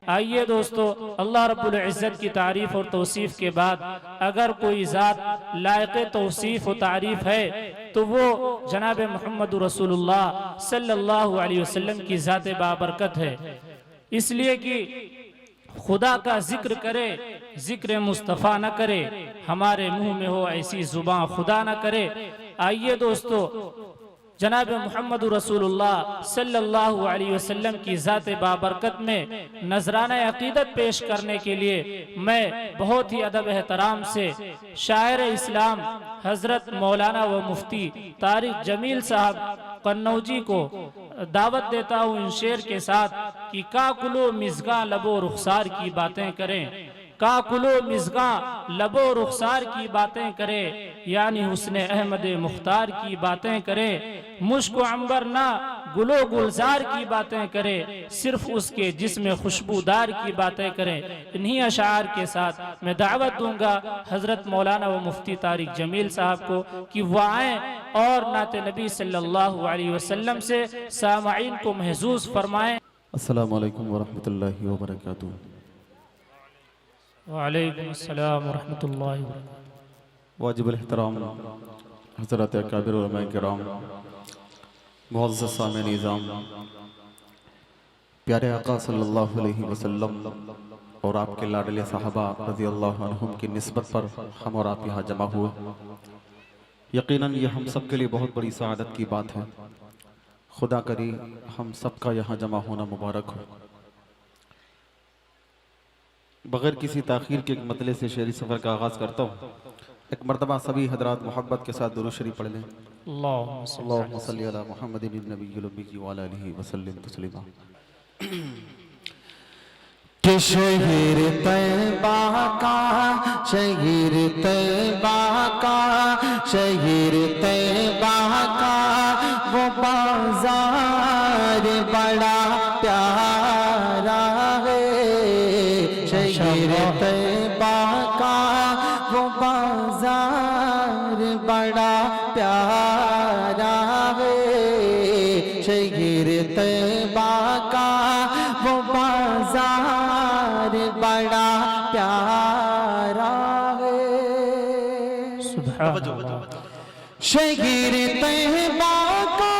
आइए दोस्तों, अल्लाह रब्बुल इज़्ज़त की तारीफ और तौसीफ के बाद अगर कोई ज़ात लायक तौसीफ और तारीफ है तो वो जनाब मोहम्मद रसूलुल्लाह सल्लल्लाहु अलैहि वसल्लम की ज़ात बाबरकत है। इसलिए कि खुदा का जिक्र करे, जिक्र मुस्तफ़ा न करे, हमारे मुंह में हो ऐसी जुबान खुदा न करे। आइए दोस्तों, जनाब मोहम्मद रसूलुल्लाह सल्लल्लाहु अलैहि वसल्लम की ज़ात बाबरकत में नजराना अकीदत पेश करने के लिए मैं बहुत ही अदब एहतराम से शायर इस्लाम हजरत मौलाना व मुफ्ती तारिक जमील साहब कन्नौजी को दावत देता हूँ इन शेर के साथ कि काकुलो मिज़गा लबो रुखसार की बातें करें, काकुलो मिज़गा लबो रुखसार की बातें करे, यानी हुस्ने अहमद मुख्तार की बातें करे। मुश्क अंबर ना गुलो गुलजार की बातें करे, सिर्फ उसके जिस्म खुशबूदार की बातें करें। इन्हीं अशार के साथ मैं दावत दूंगा हजरत मौलाना व मुफ्ती तारिक जमील साहब को कि वह आएँ और नाते नबी सल्लल्लाहु अलैहि वसल्लम से सामाईन को महसूस फरमाएं। अस्सलामु अलैकुम वरहमतुल्लाहि वबरकातुहू। वालेकुम अस्सलाम वरहमतुल्लाहि वबरकातुहू। वाजिबुल एहतराम हज़रात अकाबिर उलमा किराम, मुअज़्ज़ज़ सामिईन निज़ाम, प्यारे आका सल्लल्लाहु अलैहि वसल्लम और आपके लाडले साहबा रज़ियल्लाहु अन्हुम की निस्बत पर हम और आप यहाँ जमा हुए, यकीनन ये हम सब के लिए बहुत बड़ी सआदत की बात है। खुदा करी हम सब का यहाँ जमा होना मुबारक हो। बगैर किसी ताख़ीर के एक मतले से शेरी सफ़र का आगाज़ करता हूँ। एक मरतबा सभी हजरात मोहब्बत के साथ दुरूद शरीफ पढ़ लें। अल्लाहुम्मा सल्ली अला मुहम्मदिन नबिय्यिल उम्मी व अला आलिहि व सल्लिम तस्लीमा। कि शहीर तैबा का, शहीर तैबा का, शहीर तैबा का वो बाजार बड़ा प्यारा है। शहीर तैबा का वो बाजार बड़ा प्यारा है। शहीर तैबा का वो बाजार बड़ा प्यारा है। सुभान अल्लाह। शहीर तैबा का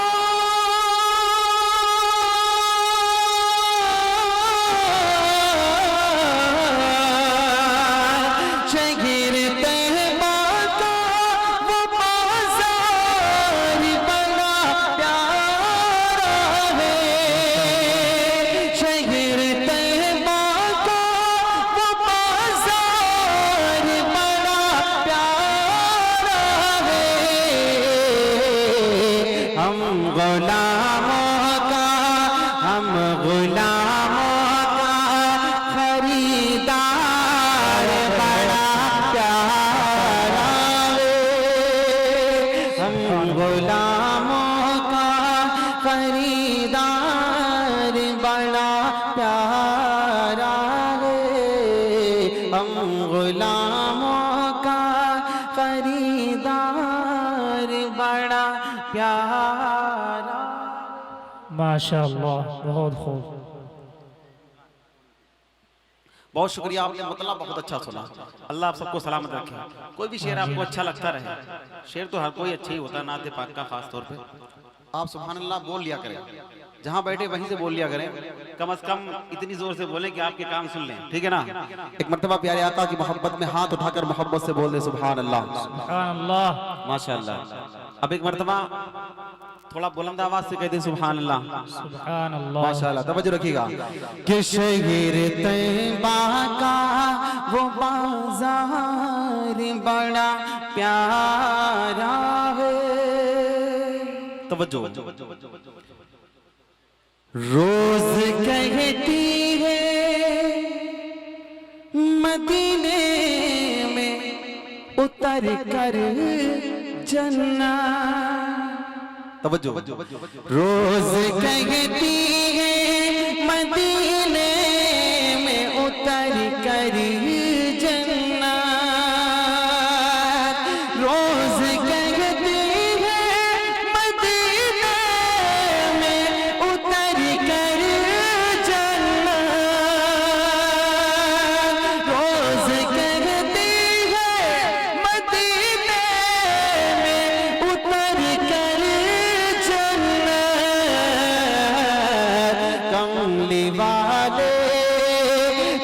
माशाअल्लाह, बहुत खूब। बहुत शुक्रिया, आपने मतलब बहुत अच्छा सुना। अल्लाह आप सबको सलामत रखे। कोई भी शेर आपको अच्छा लगता रहे, शेर तो हर कोई अच्छा ही होता है, नाते पाक का खास तौर पे आप सुभान अल्लाह बोल लिया करें। जहाँ बैठे वहीं से बोल लिया करें, कम से कम इतनी जोर से बोलें कि आपके काम सुन लें, ठीक है ना। एक मर्तबा प्यारे आका की मोहब्बत में हाथ उठाकर मोहब्बत से बोल दे सुभान अल्लाह, सुभान अल्लाह, माशाअल्लाह। अब एक मर्तबा थोड़ा बुलंद आवाज से कहते हैं सुभान अल्लाह, सुभान अल्लाह, माशाअल्लाह। तवज्जो रखिएगा कि शहीर तैबा का वो बाजार बड़ा प्यारा है। तवज्जो। रोज कहती है मदीने में उतर कर जन्नत। तवज्जो। रोज कहती है मदीने में उतर कर जन्नत। रोज कहती है मदीने में उतर कर जन्नत।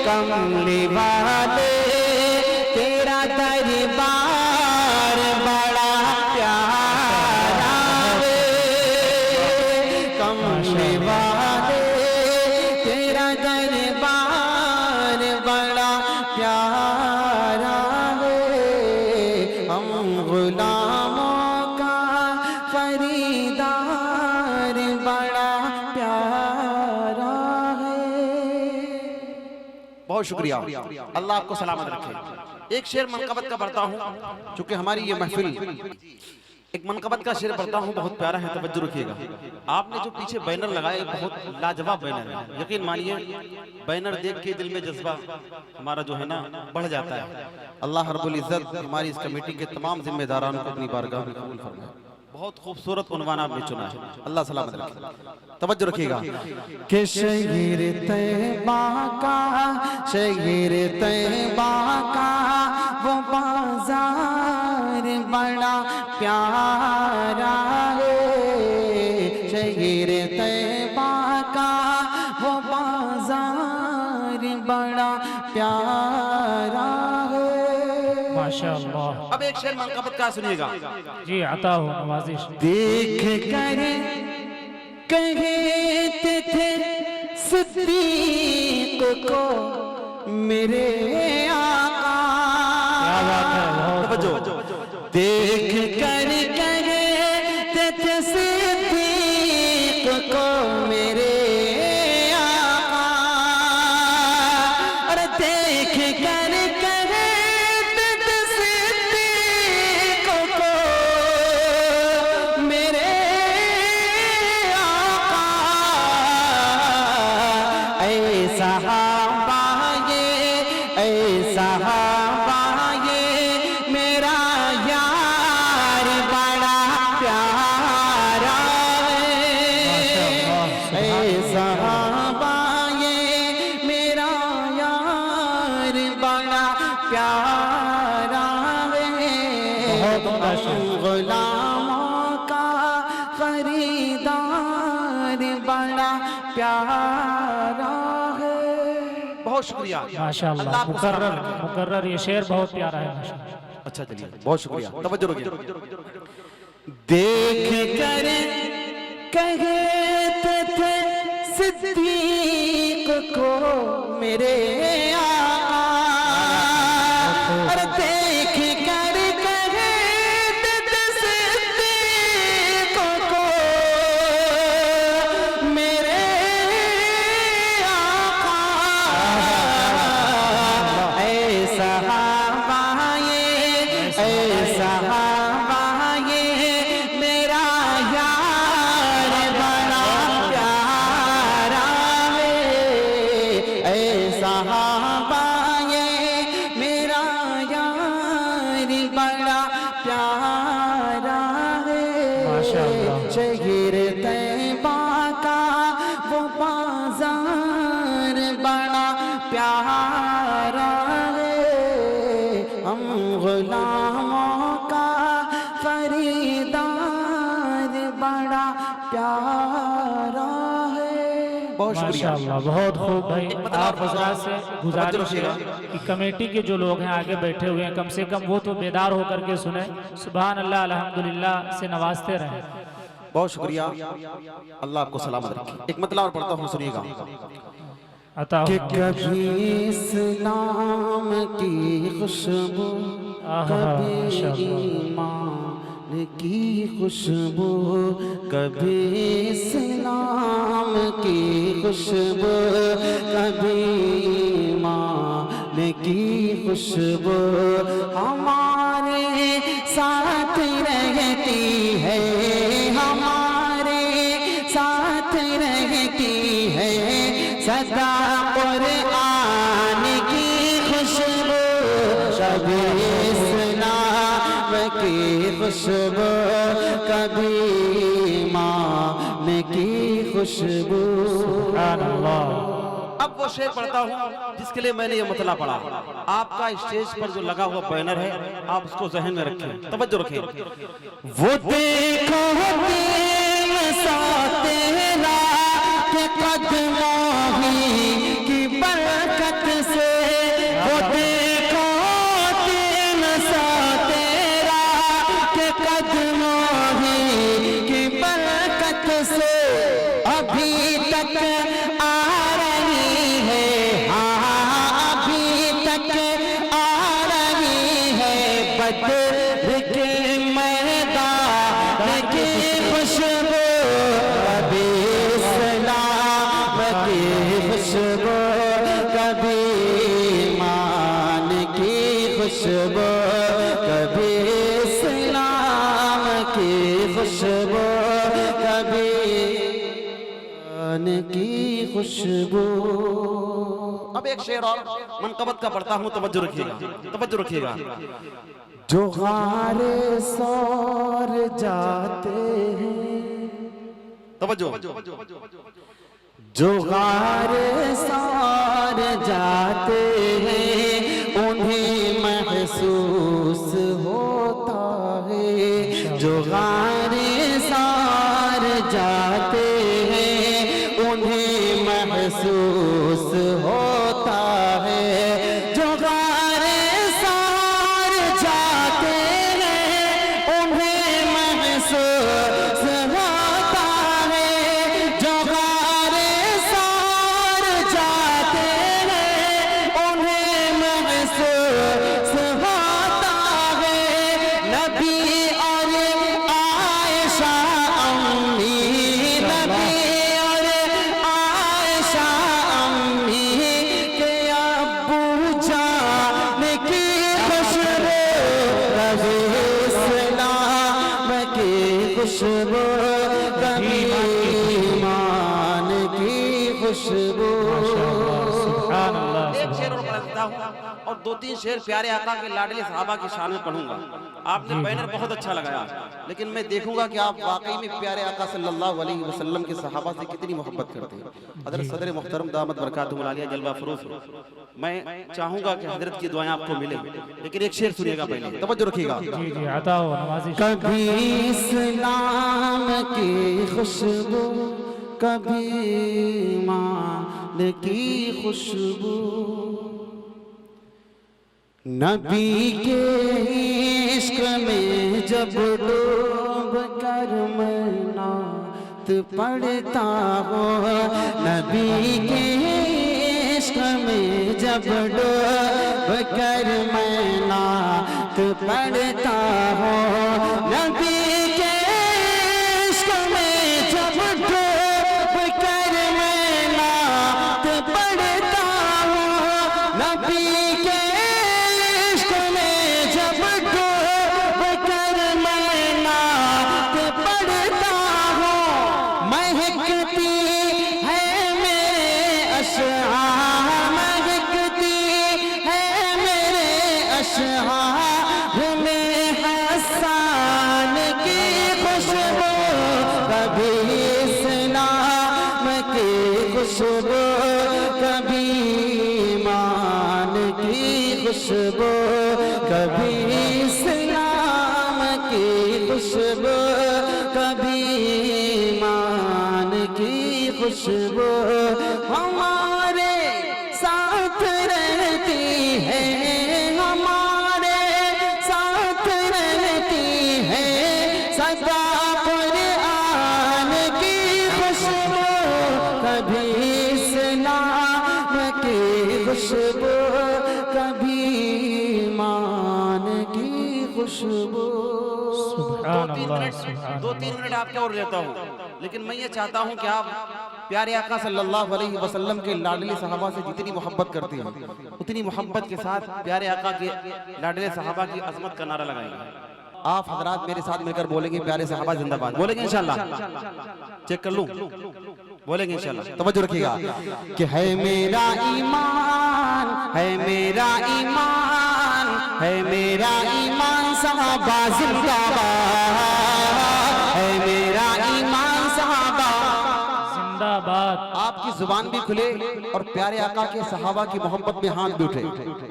कमली वाले तेरा दरबार बड़ा प्यारा है। कमली वाले तेरा दरबार बड़ा प्यारा है। हम गुलामों का खरीदार बड़ा प्यारा है। बहुत शुक्रिया, अल्लाह आपको सलामत रखे। एक शेर मनकबत का पढ़ता हूँ, चूंकि हमारी ये महफिल, एक मनकबत का शेर पढ़ता हूँ, बहुत प्यारा है, तवज्जो रखिएगा। आपने जो पीछे बैनर लगाया बहुत लाजवाब बैनर है, यकीन मानिए बैनर देख के दिल में जज्बा हमारा जो है ना बढ़ जाता है। अल्लाह रब्बुल इज्जत हमारी इस कमेटी के तमाम जिम्मेदारान को अपनी बारगाह में कबूल फरमाए। बहुत खूबसूरत उन्वान आपने चुना है, अल्लाह सलामत रखे। तवज्जो रखिएगा कि शहीर तैबा का, शहीर तैबा का वो बाजार बड़ा प्यारा है। शहीर तैबा का वो बाजार बड़ा प्यारा है। माशाअल्लाह। अब एक शेर मनकबत का सुनिएगा। जी अता हो नवाजिश। देख कर कहते थे सिद्दीक को मेरे आका, क्या बात है, बहुत देख कर कहते थे सिद्दीक को मेरे आका। अरे देख कर कहते थे सिद्दीक को मेरे आका। ऐ सहाबा ये, ऐ सहाबा ये मेरा यार बड़ा प्यारा है। ऐ सहाबा ये मेरा यार बड़ा प्यारा है। गुलामों का खरीदार बड़ा प्यारा है। बहुत शुक्रिया, माशाअल्लाह। अल्लाह आपको मुकर्रर सलामत रखे। मुकर्रर ये शेर बहुत प्यारा है माशाअल्लाह। अच्छा चलिए, बहुत शुक्रिया, तवज्जो रखिए। देख कर कहते थे सिद्दीक को मेरे आका। अरे देख कर कहते थे सिद्दीक को मेरे आका। ऐ सहाबा ये, ऐ सहाबा ये मेरा यार बड़ा प्यारा है। ऐ सहाबा ये मेरा यार बड़ा प्यारा है। माशाअल्लाह। शहीर तैबा का वो बाजार बड़ा प्यारा है। हम गुलामों का खरीदार बड़ा प्यारा है। बहुत शुक्रिया। माशाअल्लाह, बहुत खूब भाई। आप हजरात से गुजारिश है कि कमेटी के जो लोग हैं आगे बैठे हुए हैं, कम से कम वो तो बेदार होकर के सुने, सुभान अल्लाह अल्हम्दुलिल्लाह से नवाजते रहें। बहुत शुक्रिया, अल्लाह आपको सलामत रखे। एक मतलब और पढ़ता हूँ, सुनिएगा। अता हो कि कभी इस्लाम की खुशबू, कभी ईमान की खुशबू, कभी इस्लाम की खुशबू, कभी ईमान की खुशबू हमारे साथ रहती है, हमारे साथ रहती है सदा। कुरान की खुशबू, कभी इस्लाम की खुशबू, कभी ईमान की खुशबू। सुभान अल्लाह। अब वो शेर पढ़ता हूँ जिसके लिए मैंने ये मतला पढ़ा। आपका स्टेज पर जो लगा हुआ बैनर है, आप उसको जहन में रखें, तवज्जो रखें। वो देखो दिल सा तेरा के कदमों ही की बरकत से खुशबू, कभी इस्लाम की खुशबू, कभी ईमान की खुशबू। अब एक शेर और मनकबत का पढ़ता हूँ, तवज्जो रखिएगा, तवज्जो रखिएगा। जो गारे सौर जाते हैं, तवज्जो, जो गारे सौर जाते हैं उन्हें महसूस होता है। जो गारे सौर जाते हैं उन्हें महसूस होता है। जो गारे सौर जाते हैं उन्हें महसूस होता है। जो गारे सौर जाते हैं उन्हें महसूस होता है। नबी और आयशा अम्मी, नबी और आयशा अम्मी के अब्बू जान की खुशबू, कभी इस्लाम की खुशबू, कभी ईमान की खुशबू। सुभान अल्लाह, एक शेर और पढ़ देता हूँ और 2-3 शेर प्यारे आका के लाडले सहाबा की शान में पढ़ूंगा। आपने बैनर बहुत अच्छा लगाया, लेकिन मैं देखूंगा कि आप वाकई में प्यारे आका सल्लल्लाहु अलैहि वसल्लम के सहाबा से कितनी मोहब्बत करते हैं। हज़रत सदर मुहतरम दामत बरकातुहु आलिया जलवा फरोज, मैं चाहूंगा कि हजरत की दुआएं आपको मिले, लेकिन एक शेर सुनिएगा पहले, तवज्जो रखिएगा। जी जी, आता हो नमाजी। कभी इस्लाम की खुशबू, कभी ईमान की खुशबू। नबी के इश्क में जब डूब कर मैं नात पढ़ता हूँ, नबी के इश्क में जब डूब कर मैं नात पढ़ता हूँ। नबी के इश्क में जब डूब कर मैं नात पढ़ता हूँ। नबी के इश्क में जब डूब कर मैं नात पढ़ता हूँ। महकती है मेरे अशआर, महकती है मेरे अशआर में हसन की खुशबू, कभी इस्लाम की खुशबू, कभी ईमान की खुशबू, कभी इस्लाम की खुशबू, कभी ईमान की खुशबू। हमारे साथ रहती है, हमारे साथ रहती है सदा कुरान की खुशबू, कभी इस्लाम की खुशबू, कभी ईमान की खुशबू। सुभान अल्लाह, सुभान 2-3 मिनट आपके और लेता हूँ, लेकिन मैं ये चाहता हूँ कि आप प्यारे आका सल्लल्लाहु अलैहि वसल्लम के लाडले सहाबा से जितनी मोहब्बत करते हैं उतनी मोहब्बत के साथ प्यारे आका के लाडले सहाबा की अजमत का नारा लगाएंगे। आप हजरात मेरे साथ मिलकर बोलेंगे प्यारे सहाबा जिंदाबाद, बोलेंगे इंशाल्लाह। चेक कर लूं, बोलेंगे इंशाल्लाह, तवज्जो रखिएगा। कि है मेरा ईमान, है मेरा ईमान, है मेरा ईमान सहाबा जिंदाबाद, है मेरा ईमान सहाबा जिंदाबाद। आपकी जुबान भी खुले और प्यारे आका के सहाबा की मोहब्बत में हाथ भी उठे।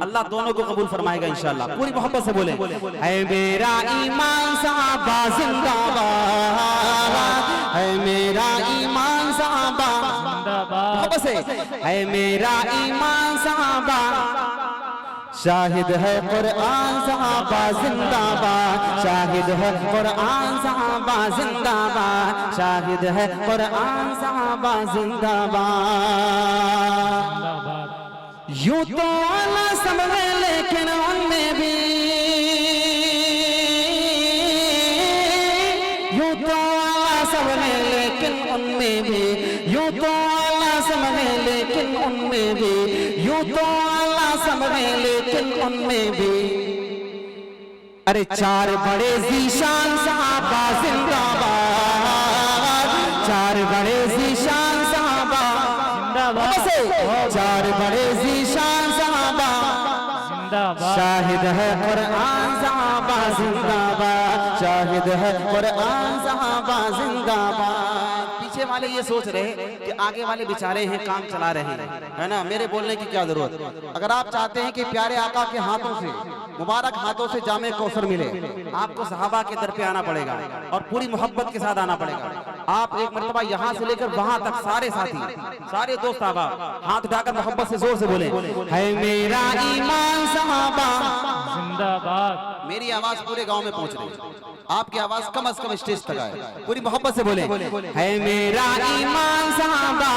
अल्लाह दोनों को कबूल फरमाएगा इंशाल्लाह। पूरी मोहब्बत से बोले, है मेरा ईमान सहाबा जिंदाबाद, है मेरा ईमान सहाबा जिंदाबाद। मोहब्बत से, है मेरा ईमान सहाबा। शाहिद है कुरान सहाबा जिंदाबाद, शाहिद है कुरान सहाबा जिंदाबाद, शाहिद है कुरान सहाबा जिंदाबाद। यूं तो आला सब है लेकिन उनमें भी, यूं तो आला सब है लेकिन उनमें भी, यूं तो आला सब है लेकिन उनमें भी, यूं तो आला सब है लेकिन उनमें भी अरे चार बड़े ज़ीशान सहाबा जिंदाबाद, चार बड़े ज़ीशान सहाबा जिंदाबाद, चार बड़े ज़ीशान सहाबा जिंदाबाद, शाहिद है कुरान सहाबा जिंदाबाद, शाहिद है कुरान सहाबा जिंदाबाद। पीछे वाले ये सोच रहे कि आगे वाले बेचारे हैं, काम चला रहे हैं, है ना, मेरे बोलने की क्या जरूरत। अगर आप चाहते हैं कि प्यारे आका के हाथों से, मुबारक हाथों से जामे कौसर मिले, आपको सहाबा के दर पे आना पड़ेगा और पूरी मोहब्बत के साथ आना पड़ेगा। आप एक मर्तबा यहाँ से लेकर वहां तक सारे साथी, सारे दोस्त अहबाब हाथ उठाकर मोहब्बत से जोर से बोले, है मेरा ईमान सहाबा जिंदाबाद। मेरी आवाज पूरे गांव में पहुंच रही है, आपकी आवाज कम से कम स्टेज तक आए, पूरी मोहब्बत से बोले, है मेरा ईमान सहाबा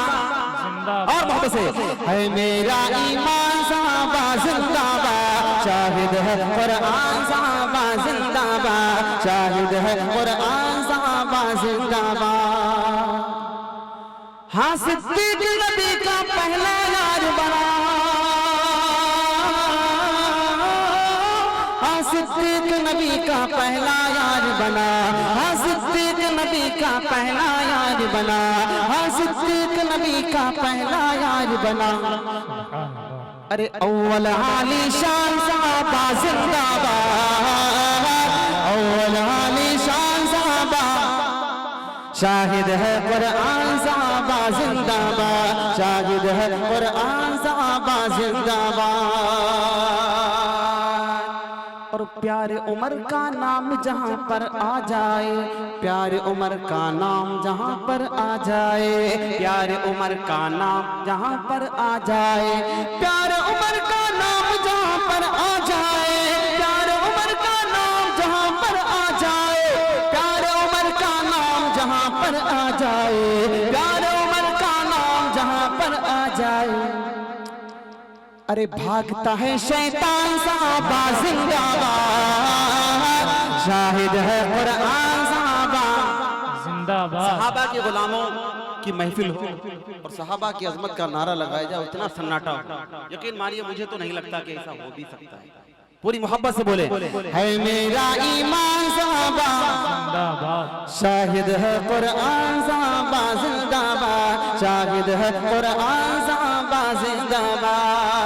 जिंदाबाद, और मोहब्बत से, है मेरा ईमान सहाबा जिंदाबाद, शाहिद है कुरान सहाबा जिंदाबाद, शाहिद है कुरान सहाबा जिंदाबाद। हाँ सिद्दीक नबी का पहला यार बना, हाँ सिद्दीक नबी का पहला यार बना, हाँ सिद्दीक नबी का पहला यार बना, हाँ सिद्दीक नबी का पहला यार बना। अरे अव्वल आली शान सहाबा जिंदाबाद, अव्वल आली शान सहाबा, शाहिद है कुरान सहाबा जिंदाबाद, शाहिद है कुरान सहाबा जिंदाबाद। और प्यारे उमर का नाम जहां पर आ जाए, प्यारे उमर का नाम जहां पर आ जाए, प्यारे उमर का नाम जहां पर आ जाए, प्यारे उमर का नाम जहां पर आ जाए, प्यारे उमर का नाम जहां पर आ जाए, प्यारे उमर का नाम जहां पर आ जाए, प्यारे उमर का नाम जहां पर आ जाए। अरे भागता है शैतान सहाबा जिंदाबाद, शाहिद है कुरान सहाबा जिंदाबाद। सहाबा के गुलामों की महफिल हो और सहाबा की अजमत का नारा लगाया जाए, इतना सन्नाटा हो, यकीन मानिए मुझे तो नहीं लगता कि ऐसा हो भी सकता है। पूरी मोहब्बत से बोले, है मेरा ईमान सहाबा जिंदाबाद, शाहिद है कुरान सहाबा जिंदाबाद, शाहिद है कुरान सहाबा जिंदाबाद।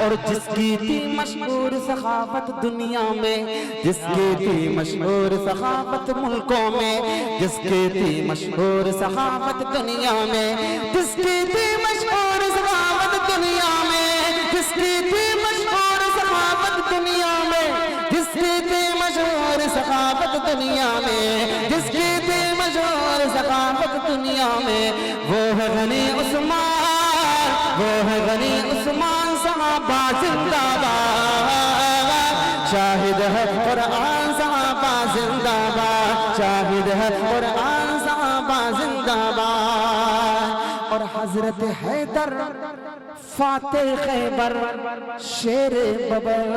और जिसकी थी मशहूर सखावत दुनिया में, जिसकी थी मशहूर सखावत मुल्कों में, जिसकी थी मशहूर सखावत दुनिया में, जिसकी थी मशहूर सखावत दुनिया में, जिसकी थी मशहूर सखावत दुनिया में, जिसकी थी मशहूर सखावत दुनिया में, जिसकी थी मशहूर सखावत दुनिया में, वो है गनी उस्मान, वो है गनी उस्मान सहाबा जिंदाबाद, शाहिद है कुरान सहाबा जिंदाबाद, शाहिद है कुरान सहाबा जिंदाबाद। और हजरत हैदर फातेह खैबर शेर बबर,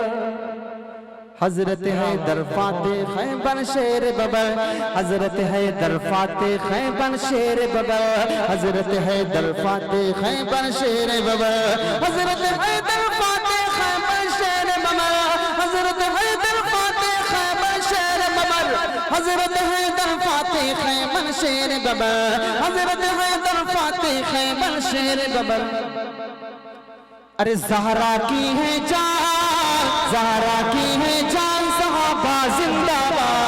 हजरत हैदर फातेह खैबर शेर बबर, हजरत हैदर फातेह खैबर शेर बबर, हजरत हैदर फातेह खैबर शेर बबर, हजरत हैदर फातेह खैबर शेर बबर, हजरत हैदर फातेह खैबर शेर बबर, हजरत हैदर फातेह खैबर शेर बबर, हजरत हैदर फातेह खैबर शेर बबर। अरे ज़हरा की है जान, ज़हरा की है जान सहाबा जिंदाबाद,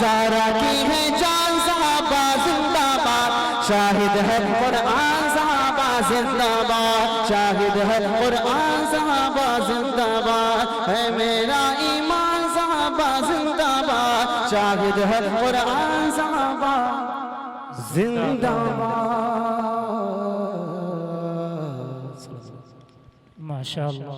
ज़हरा की है जान सहाबा जिंदाबाद, शाहिद है कुरान सहाबा जिंदाबाद, शाहिद है कुरान सहाबा जिंदाबाद, है मेरा ईमान सहाबा जिंदाबाद, शाहिद है कुरान सहाबा जिंदाबाद। माशाअल्लाह।